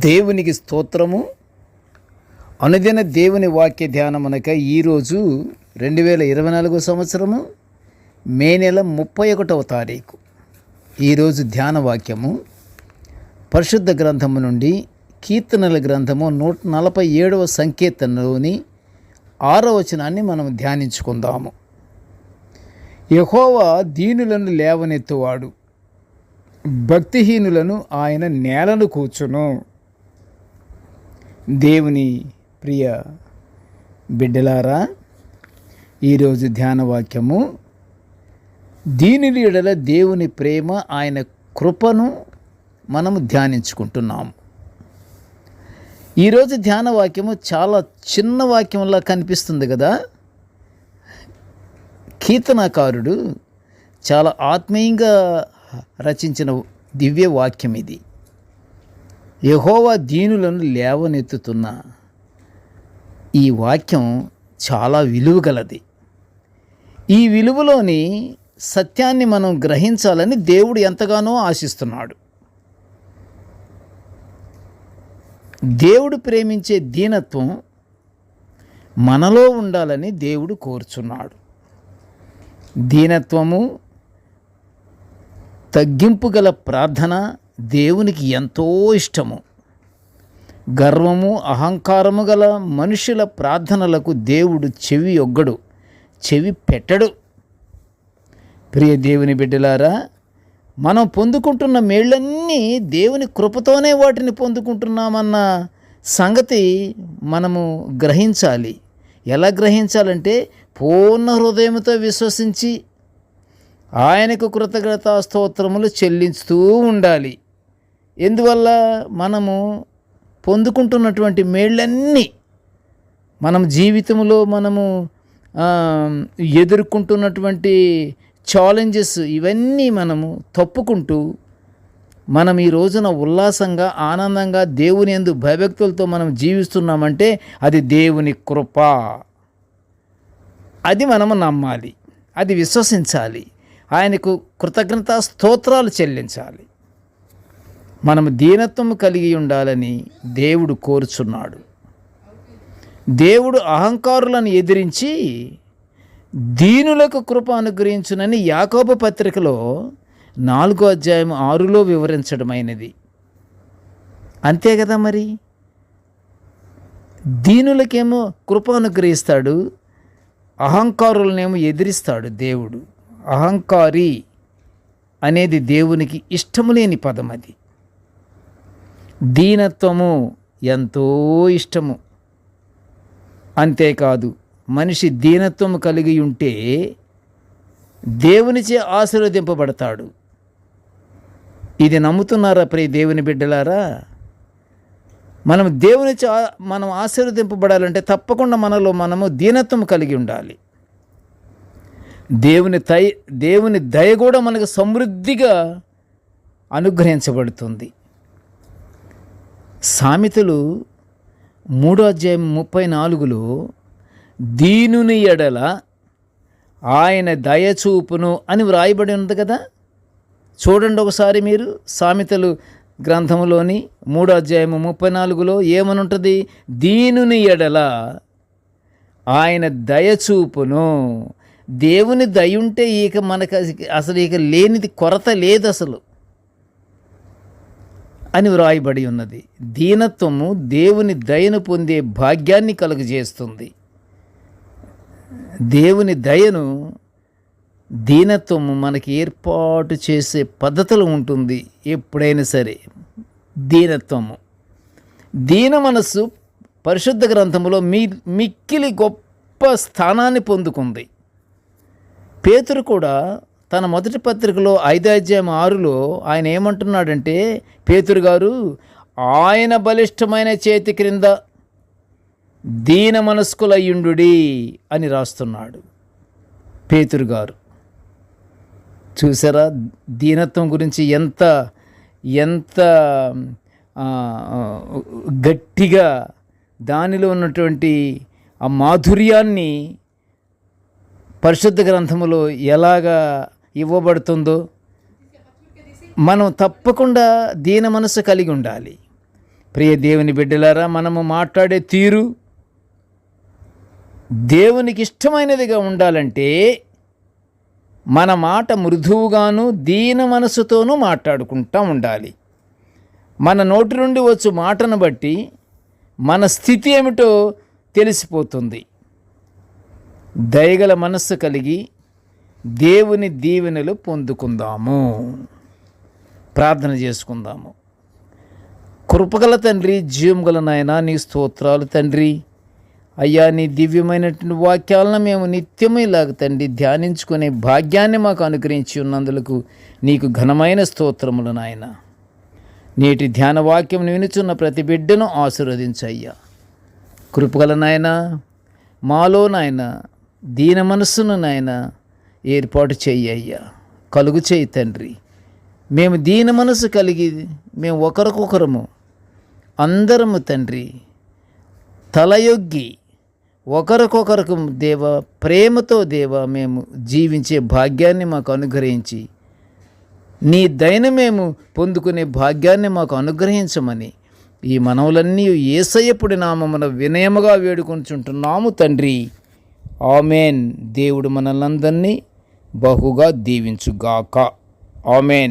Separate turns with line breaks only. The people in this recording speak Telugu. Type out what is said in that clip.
దేవునికి స్తోత్రము. అనుదిన దేవుని వాక్య ధ్యానమునక ఈరోజు 2024 సంవత్సరము మే నెల 31వ తారీఖు. ఈరోజు ధ్యాన వాక్యము పరిశుద్ధ గ్రంథము నుండి కీర్తనల గ్రంథము 147వ సంకీర్తనలోని 6వ వచనాన్ని మనం ధ్యానించుకుందాము. యెహోవా దీనులను లేవనెత్తువాడు, భక్తిహీనులను ఆయన నేలను కూర్చును. దేవుని ప్రియ బిడ్డలారా, ఈరోజు ధ్యానవాక్యము దీనుల యెడల దేవుని ప్రేమ, ఆయన కృపను మనము ధ్యానించుకుంటున్నాము. ఈరోజు ధ్యానవాక్యము చాలా చిన్న వాక్యంలా కనిపిస్తుంది కదా. కీర్తనకారుడు చాలా ఆత్మీయంగా రచించిన దివ్య వాక్యం ఇది. యెహోవా దీనులను లేవనెత్తుతున్న ఈ వాక్యం చాలా విలువ గలది. ఈ విలువలోని సత్యాన్ని మనం గ్రహించాలని దేవుడు ఎంతగానో ఆశిస్తున్నాడు. దేవుడు ప్రేమించే దీనత్వం మనలో ఉండాలని దేవుడు కోరుచున్నాడు. దీనత్వము, తగ్గింపు గల ప్రార్థన దేవునికి ఎంతో ఇష్టము. గర్వము, అహంకారము గల మనుషుల ప్రార్థనలకు దేవుడు చెవి పెట్టడు. ప్రియ దేవుని బిడ్డలారా, మనం పొందుకుంటున్న మేళ్ళన్నీ దేవుని కృపతోనే వాటిని పొందుకుంటున్నామన్న సంగతి మనము గ్రహించాలి. ఎలా గ్రహించాలంటే పూర్ణ హృదయంతో విశ్వసించి ఆయనకు కృతజ్ఞతా స్తోత్రములు చెల్లించుతూ ఉండాలి. ఎందువల్ల మనము పొందుకుంటున్నటువంటి మేళ్ళన్నీ, మనం జీవితంలో మనము ఎదుర్కొంటున్నటువంటి ఛాలెంజెస్ ఇవన్నీ మనము తప్పుకుంటూ మనం ఈ రోజున ఉల్లాసంగా, ఆనందంగా దేవుని యందు భయభక్తులతో మనం జీవిస్తున్నామంటే అది దేవుని కృప. అది మనము నమ్మాలి, అది విశ్వసించాలి, ఆయనకు కృతజ్ఞతా స్తోత్రాలు చెల్లించాలి. మనము దీనత్వం కలిగి ఉండాలని దేవుడు కోరుచున్నాడు. దేవుడు అహంకారులను ఎదిరించి దీనులకు కృప అనుగ్రహించునని యాకోబు పత్రికలో 4వ అధ్యాయం 6లో వివరించడమైనది. అంతే కదా. మరి దీనులకేమో కృప అనుగ్రహిస్తాడు, అహంకారులనేమో ఎదిరిస్తాడు దేవుడు. అహంకారి అనేది దేవునికి ఇష్టము లేని పదం. అది దీనత్వము ఎంతో ఇష్టము. అంతేకాదు, మనిషి దీనత్వము కలిగి ఉంటే దేవునిచే ఆశీర్వదింపబడతాడు. ఇది నమ్ముతున్నారా ప్రియ దేవుని బిడ్డలారా? మనం దేవునిచే మనం ఆశీర్వదింపబడాలంటే తప్పకుండా మనము దీనత్వం కలిగి ఉండాలి. దేవుని దయ కూడా మనకు సమృద్ధిగా అనుగ్రహించబడుతుంది. సామెతలు 3వ అధ్యాయం 34లో దీనుని ఎడల ఆయన దయచూపును అని వ్రాయబడి ఉంది కదా. చూడండి ఒకసారి మీరు సామెతలు గ్రంథంలోని 3వ అధ్యాయం 34లో ఏమనుంటుంది? దీనుని ఎడల ఆయన దయచూపును. దేవుని దయుంటే ఇక మనకు అసలు లేనిది, కొరత లేదు అసలు అని వ్రాయబడి ఉన్నది. దీనత్వము దేవుని దయను పొందే భాగ్యాన్ని కలుగజేస్తుంది. దేవుని దయను, దీనత్వము మనకి ఏర్పాటు చేసే పద్ధతులు ఉంటుంది. ఎప్పుడైనా సరే దీనత్వము, దీన మనస్సు పరిశుద్ధ గ్రంథములో మిక్కిలి గొప్ప స్థానాన్ని పొందుకుంది. పేతురు కూడా తన మొదటి పత్రికలో 5వ అధ్యాయం 6లో ఆయన ఏమంటున్నాడంటే, పేతురు గారు ఆయన బలిష్టమైన చేతి క్రింద దీన మనస్కులయ్యుండుడి అని రాస్తున్నాడు పేతురు గారు. చూసారా దీనత్వం గురించి ఎంత గట్టిగా దానిలో ఉన్నటువంటి ఆ మాధుర్యాన్ని పరిశుద్ధ గ్రంథములో ఎలాగా ఇవ్వబడుతుందో మనం తప్పకుండా దీన మనసు కలిగి ఉండాలి. ప్రియ దేవుని బిడ్డలారా, మనము మాట్లాడే తీరు దేవునికి ఇష్టమైనదిగా ఉండాలంటే మన మాట మృదువుగాను దీన మనసుతోనూ మాట్లాడుకుంటూ ఉండాలి. మన నోటి నుండి వచ్చు మాటను బట్టి మన స్థితి ఏమిటో తెలిసిపోతుంది. దయగల మనస్సు కలిగి దేవుని దీవెనలు పొందుకుందాము. ప్రార్థన చేసుకుందాము. కృపగల తండ్రి, జీవముగల నాయనా, నీ స్తోత్రాలు తండ్రి. అయ్యా, నీ దివ్యమైనటువంటి వాక్యాలను మేము నిత్యము ఇలాగ తండ్రి ధ్యానించుకునే భాగ్యాన్ని మాకు అనుగ్రహించి ఉన్నందులకు నీకు ఘనమైన స్తోత్రములు నాయన. నేటి ధ్యాన వాక్యం వినుచున్న ప్రతి బిడ్డను ఆశీర్వదించయ్యా. కృపగల నాయన, మాలో నాయన దీన మనస్సును నాయన ఏర్పాటు చెయ్యయ్యా, కలుగు చేయి తండ్రి. మేము దీన మనసు కలిగి మేము ఒకరికొకరము అందరము తండ్రి తలయొగ్గి ఒకరికొకరికి దేవ ప్రేమతో దేవ మేము జీవించే భాగ్యాన్ని మాకు అనుగ్రహించి నీ దయను మేము పొందుకునే భాగ్యాన్ని మాకు అనుగ్రహించమని ఈ మనవులన్నీ యేసయ్యపుడి నామమున వినయముగా వేడుకొంచుంటున్నాము తండ్రి. ఆమెన్. దేవుడు మనల్నందరినీ బహుగా దీవించుగాక. ఆమెన్.